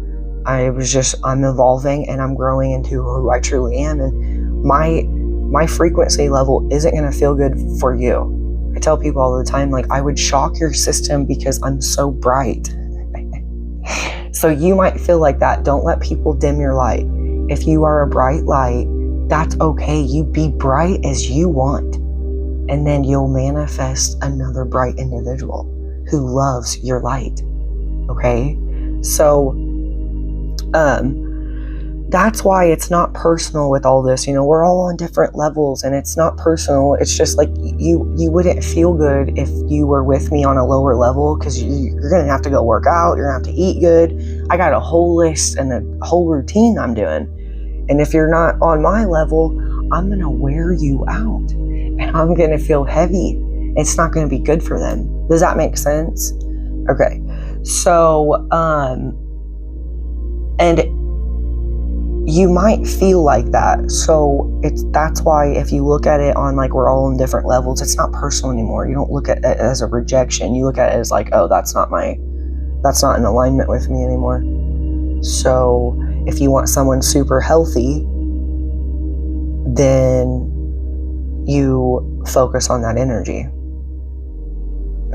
I'm evolving and I'm growing into who I truly am. And my frequency level isn't going to feel good for you. I tell people all the time, I would shock your system because I'm so bright. So you might feel like that. Don't let people dim your light. If you are a bright light, that's okay. You be bright as you want. And then you'll manifest another bright individual who loves your light. Okay? So, that's why it's not personal with all this. We're all on different levels and it's not personal. It's just like you wouldn't feel good if you were with me on a lower level, because you're going to have to go work out. You're going to have to eat good. I got a whole list and a whole routine I'm doing. And if you're not on my level, I'm going to wear you out and I'm going to feel heavy. It's not going to be good for them. Does that make sense? Okay. So, and you might feel like that. So that's why if you look at it on we're all on different levels, it's not personal anymore. You don't look at it as a rejection. You look at it as oh, that's not in alignment with me anymore. So if you want someone super healthy, then you focus on that energy.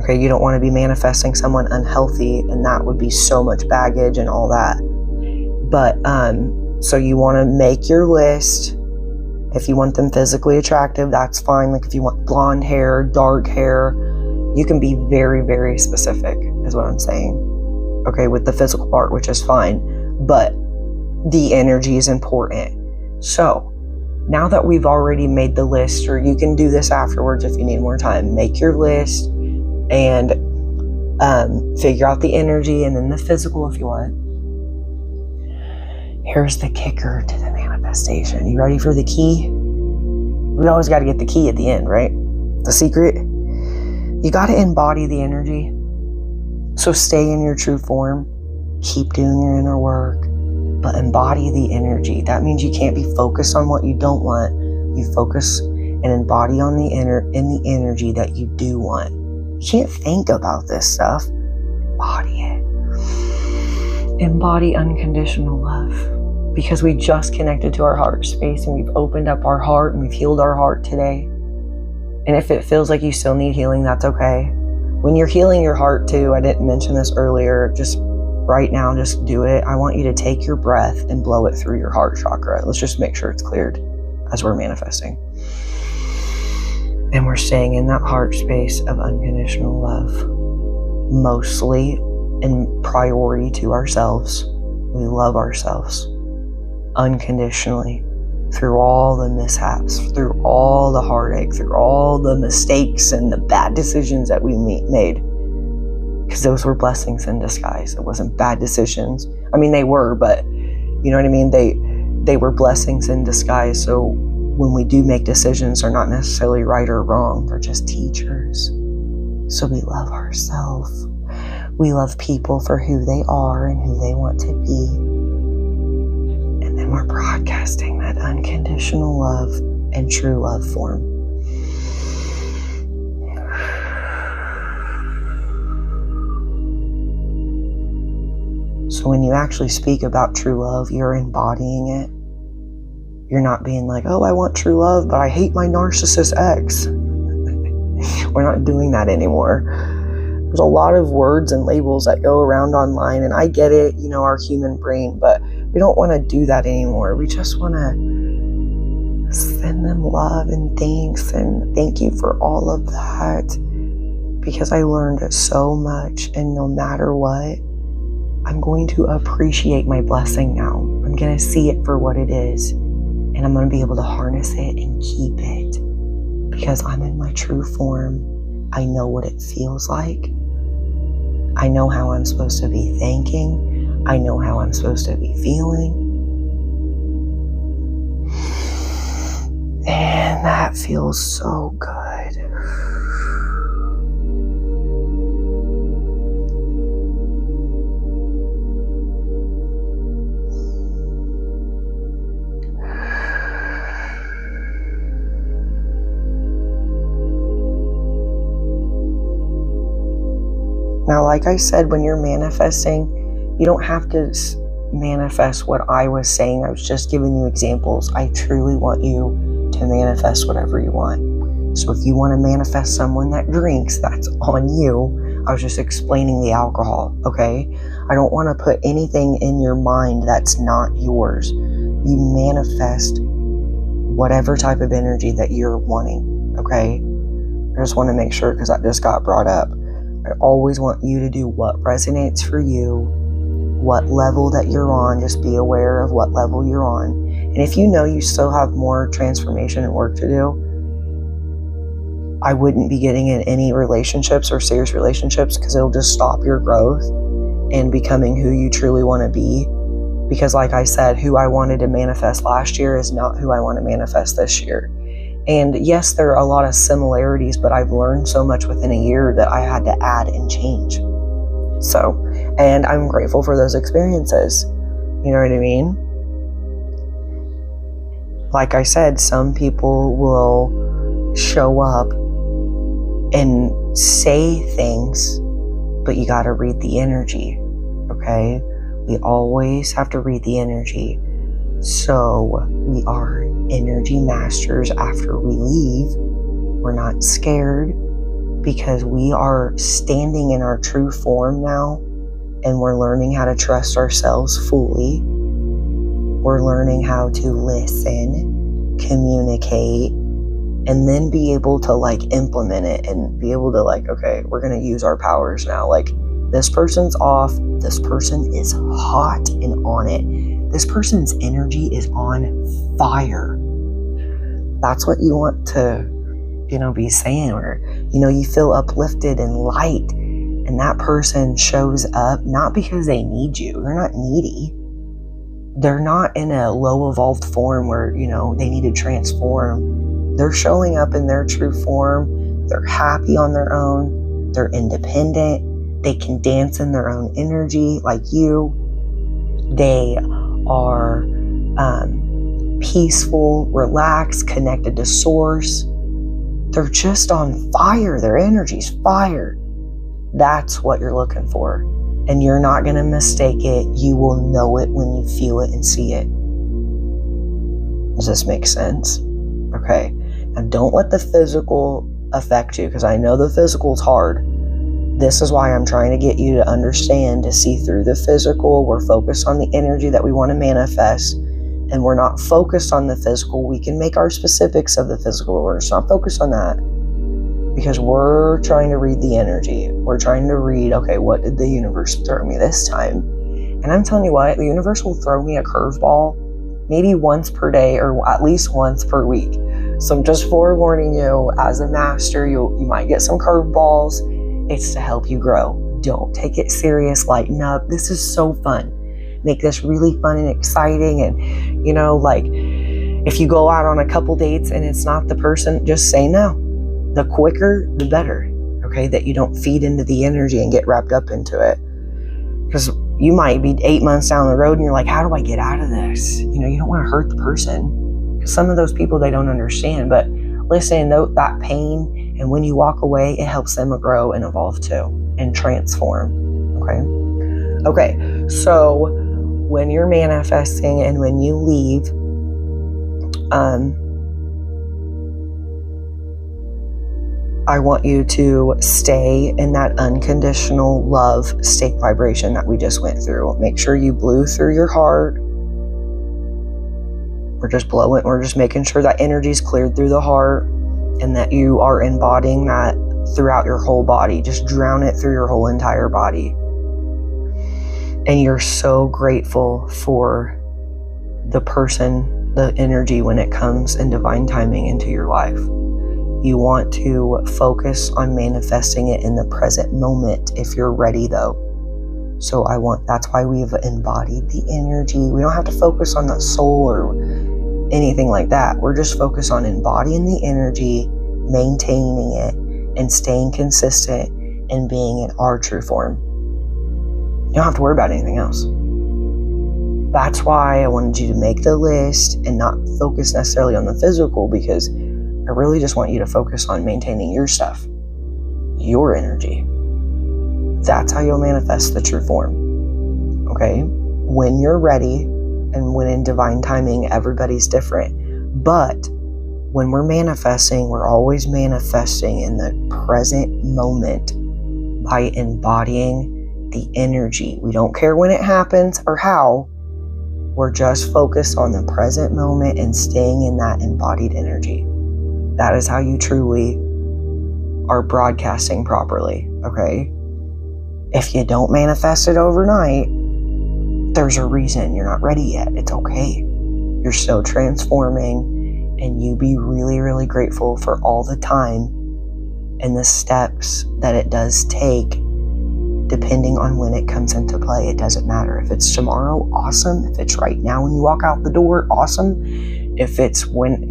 Okay, you don't want to be manifesting someone unhealthy, and that would be so much baggage and all that. But so you want to make your list. If you want them physically attractive, that's fine. If you want blonde hair, dark hair, you can be very, very specific, is what I'm saying. Okay, with the physical part, which is fine. But the energy is important. So now that we've already made the list, or you can do this afterwards if you need more time, make your list and figure out the energy and then the physical if you want. Here's the kicker to the manifestation. You ready for the key? We always got to get the key at the end, right? The secret. You got to embody the energy. So stay in your true form. Keep doing your inner work. But embody the energy. That means you can't be focused on what you don't want. You focus and embody on the energy that you do want. You can't think about this stuff. Embody it. Embody unconditional love. Because we just connected to our heart space and we've opened up our heart and we've healed our heart today. And if it feels like you still need healing, that's okay. When you're healing your heart too, I didn't mention this earlier, just right now, just do it. I want you to take your breath and blow it through your heart chakra. Let's just make sure it's cleared as we're manifesting. And we're staying in that heart space of unconditional love, mostly in priority to ourselves. We love ourselves unconditionally through all the mishaps, through all the heartache, through all the mistakes and the bad decisions that we made. Because those were blessings in disguise. It wasn't bad decisions. I mean, they were, but you know what I mean? They were blessings in disguise. So when we do make decisions, they're not necessarily right or wrong. They're just teachers. So we love ourselves. We love people for who they are and who they want to be. And then we're broadcasting that unconditional love and true love form. So when you actually speak about true love, you're embodying it. You're not being like, oh, I want true love, but I hate my narcissist ex. We're not doing that anymore. There's a lot of words and labels that go around online, and I get it, you know, our human brain, but we don't want to do that anymore. We just want to send them love and thanks, and thank you for all of that, because I learned so much, and no matter what, I'm going to appreciate my blessing now. I'm going to see it for what it is, and I'm going to be able to harness it and keep it, because I'm in my true form. I know what it feels like. I know how I'm supposed to be thinking. I know how I'm supposed to be feeling. And that feels so good. Now, like I said, when you're manifesting, you don't have to manifest what I was saying. I was just giving you examples. I truly want you to manifest whatever you want. So if you want to manifest someone that drinks, that's on you. I was just explaining the alcohol, okay? I don't want to put anything in your mind that's not yours. You manifest whatever type of energy that you're wanting, okay? I just want to make sure, because that just got brought up. I always want you to do what resonates for you, what level that you're on. Just be aware of what level you're on. And if you know you still have more transformation and work to do, I wouldn't be getting in any relationships or serious relationships, because it'll just stop your growth and becoming who you truly want to be. Because like I said, who I wanted to manifest last year is not who I want to manifest this year. And yes, there are a lot of similarities, but I've learned so much within a year that I had to add and change. So, and I'm grateful for those experiences. You know what I mean? Like I said, some people will show up and say things, but you got to read the energy, okay? We always have to read the energy. So we are energy masters after we leave. We're not scared, because we are standing in our true form now, and we're learning how to trust ourselves fully. We're learning how to listen, communicate, and then be able to implement it and be able to okay, we're going to use our powers now. This person's off. This person is hot and on it. This person's energy is on fire. That's what you want to, be saying, or, you feel uplifted and light, and that person shows up not because they need you. They're not needy. They're not in a low evolved form where, they need to transform. They're showing up in their true form. They're happy on their own. They're independent. They can dance in their own energy like you. They are peaceful, relaxed, connected to source. They're just on fire. Their energy's fire. That's what you're looking for. And you're not going to mistake it. You will know it when you feel it and see it. Does this make sense? Okay. Now don't let the physical affect you, because I know the physical is hard. This is why I'm trying to get you to understand, to see through the physical. We're focused on the energy that we want to manifest, and we're not focused on the physical. We can make our specifics of the physical, but we're just not focused on that, because we're trying to read the energy. We're trying to read, okay, what did the universe throw me this time? And I'm telling you what, the universe will throw me a curveball maybe once per day, or at least once per week. So I'm just forewarning you, as a master, you might get some curveballs. It's to help you grow. Don't take it serious. Lighten up. This is so fun. Make this really fun and exciting. And, like, if you go out on a couple dates and it's not the person, just say no. The quicker, the better. Okay, that you don't feed into the energy and get wrapped up into it. Because you might be 8 months down the road and you're like, how do I get out of this? You don't want to hurt the person. Because some of those people, they don't understand. But listen, that pain, and when you walk away, it helps them grow and evolve too, and transform. Okay, so when you're manifesting and when you leave, I want you to stay in that unconditional love state vibration that we just went through. Make sure you blew through your heart. We're just making sure that energy is cleared through the heart, and that you are embodying that throughout your whole body. Just drown it through your whole entire body. And you're so grateful for the person, the energy, when it comes in divine timing into your life. You want to focus on manifesting it in the present moment if you're ready, though. So that's why we've embodied the energy. We don't have to focus on the soul or anything like that. We're just focused on embodying the energy, maintaining it, and staying consistent and being in our true form. You don't have to worry about anything else. That's why I wanted you to make the list and not focus necessarily on the physical, because I really just want you to focus on maintaining your stuff, your energy. That's how you'll manifest the true form. Okay? When you're ready, and when in divine timing, everybody's different. But when we're manifesting, we're always manifesting in the present moment by embodying the energy. We don't care when it happens or how. We're just focused on the present moment and staying in that embodied energy. That is how you truly are broadcasting properly, okay? If you don't manifest it overnight, there's a reason. You're not ready yet. It's okay. You're still transforming, and you be really, really grateful for all the time and the steps that it does take, depending on when it comes into play. It doesn't matter. If it's tomorrow, awesome. If it's right now when you walk out the door, awesome. If it's when,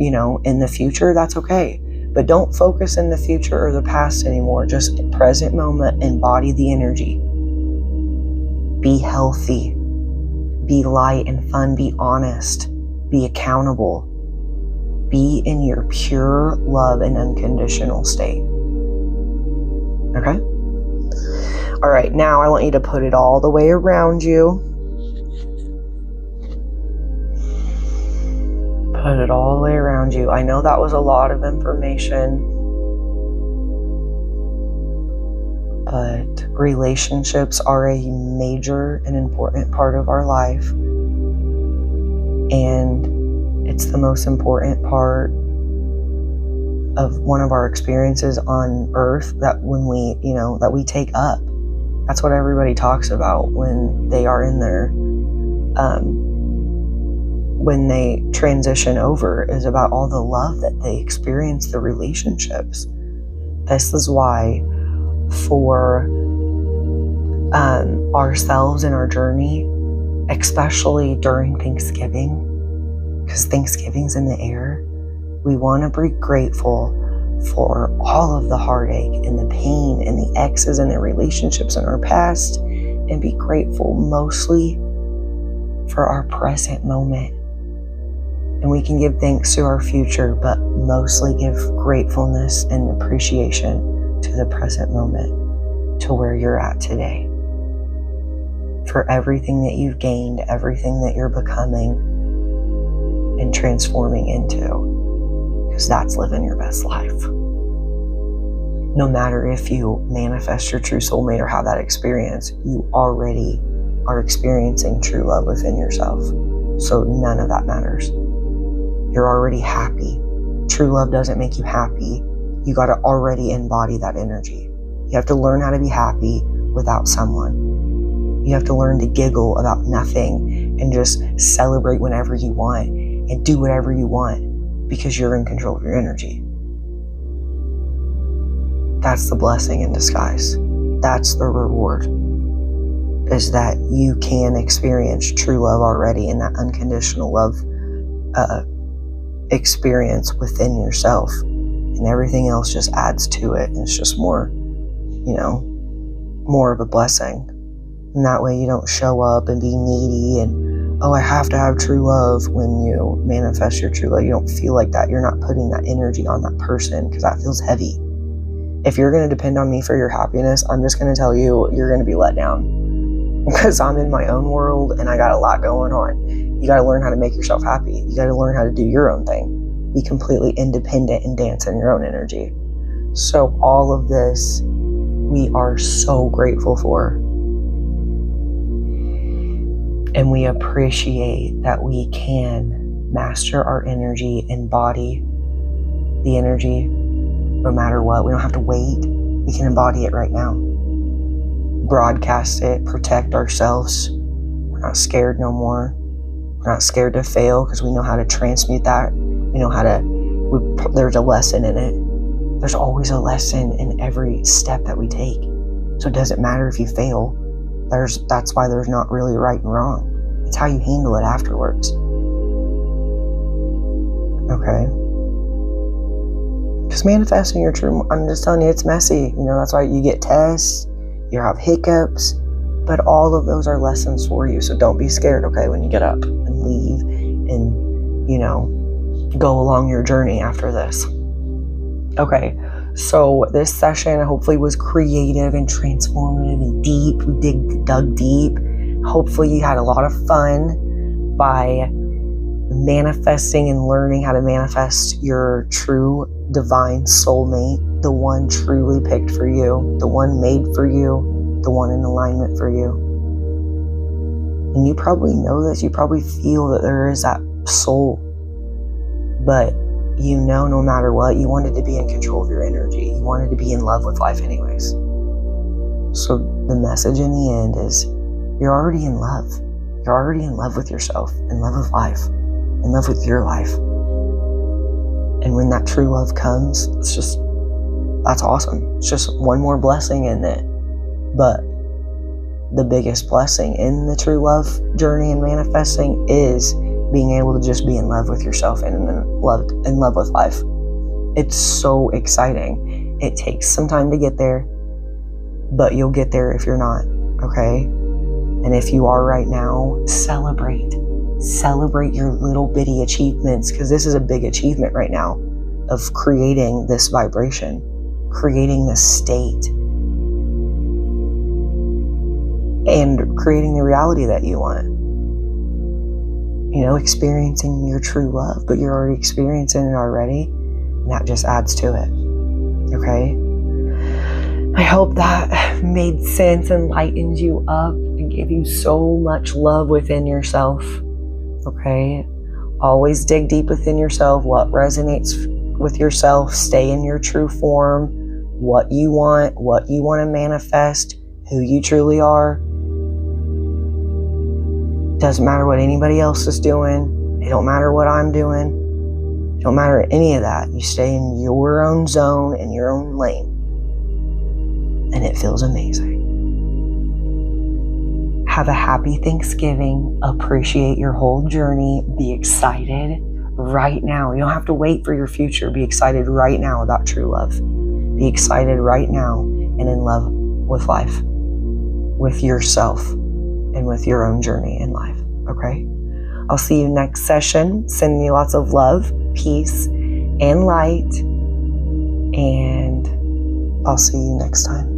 in the future, that's okay. But don't focus in the future or the past anymore. Just present moment, embody the energy. Be healthy. Be light and fun. Be honest. Be accountable. Be in your pure love and unconditional state. Okay? All right, now I want you to put it all the way around you. Put it all the way around you. I know that was a lot of information, but relationships are a major and important part of our life. And it's the most important part of one of our experiences on earth that when we, that we take up. That's what everybody talks about when they are in their, when they transition over, is about all the love that they experience, the relationships. This is why for ourselves in our journey, especially during Thanksgiving, because Thanksgiving's in the air, we want to be grateful for all of the heartache and the pain and the exes and the relationships in our past, and be grateful mostly for our present moment. And we can give thanks to our future, but mostly give gratefulness and appreciation to the present moment, to where you're at today. For everything that you've gained, everything that you're becoming and transforming into, because that's living your best life. No matter if you manifest your true soulmate or have that experience, you already are experiencing true love within yourself. So none of that matters. You're already happy. True love doesn't make you happy. You got to already embody that energy. You have to learn how to be happy without someone. You have to learn to giggle about nothing and just celebrate whenever you want and do whatever you want because you're in control of your energy. That's the blessing in disguise. That's the reward, is that you can experience true love already in that unconditional love experience within yourself, and everything else just adds to it. And it's just more, more of a blessing. And that way you don't show up and be needy and, oh, I have to have true love. When you manifest your true love, you don't feel like that. You're not putting that energy on that person, because that feels heavy. If you're going to depend on me for your happiness, I'm just going to tell you, you're going to be let down, because I'm in my own world and I got a lot going on. You got to learn how to make yourself happy. You got to learn how to do your own thing. Be completely independent and dance in your own energy. So all of this, we are so grateful for. And we appreciate that we can master our energy, embody the energy no matter what. We don't have to wait. We can embody it right now. Broadcast it, protect ourselves. We're not scared no more. We're not scared to fail, because we know how to transmute that. We know how to, there's a lesson in it. There's always a lesson in every step that we take. So it doesn't matter if you fail. That's why there's not really right and wrong. It's how you handle it afterwards. Okay? Because manifesting your true, I'm just telling you, it's messy. That's why you get tests, you have hiccups, but all of those are lessons for you. So don't be scared, okay, when you get up and leave and, go along your journey after this. Okay, so this session hopefully was creative and transformative and deep. We dug deep. Hopefully you had a lot of fun by manifesting and learning how to manifest your true divine soulmate, the one truly picked for you, the one made for you, the one in alignment for you. And you probably know this. You probably feel that there is that soul, but no matter what, you wanted to be in control of your energy. You wanted to be in love with life anyways. So the message in the end is, you're already in love. You're already in love with yourself, in love with life, in love with your life. And when that true love comes, that's awesome. It's just one more blessing in it. But the biggest blessing in the true love journey and manifesting is being able to just be in love with yourself and in love with life. It's so exciting. It takes some time to get there, but you'll get there if you're not, okay? And if you are right now, celebrate your little bitty achievements, because this is a big achievement right now of creating this vibration, creating this state, and creating the reality that you want. Experiencing your true love, but you're already experiencing it already, and that just adds to it. Okay? I hope that made sense and lightened you up and gave you so much love within yourself. Okay? Always dig deep within yourself. What resonates with yourself? Stay in your true form. What you want to manifest, who you truly are. Doesn't matter what anybody else is doing. It don't matter what I'm doing. It don't matter any of that. You stay in your own zone, in your own lane. And it feels amazing. Have a happy Thanksgiving. Appreciate your whole journey. Be excited. right now. You don't have to wait for your future. Be excited right now about true love. Be excited right now and in love with life, with yourself, and with your own journey in life. Okay? I'll see you next session. Sending you lots of love, peace, and light. And I'll see you next time.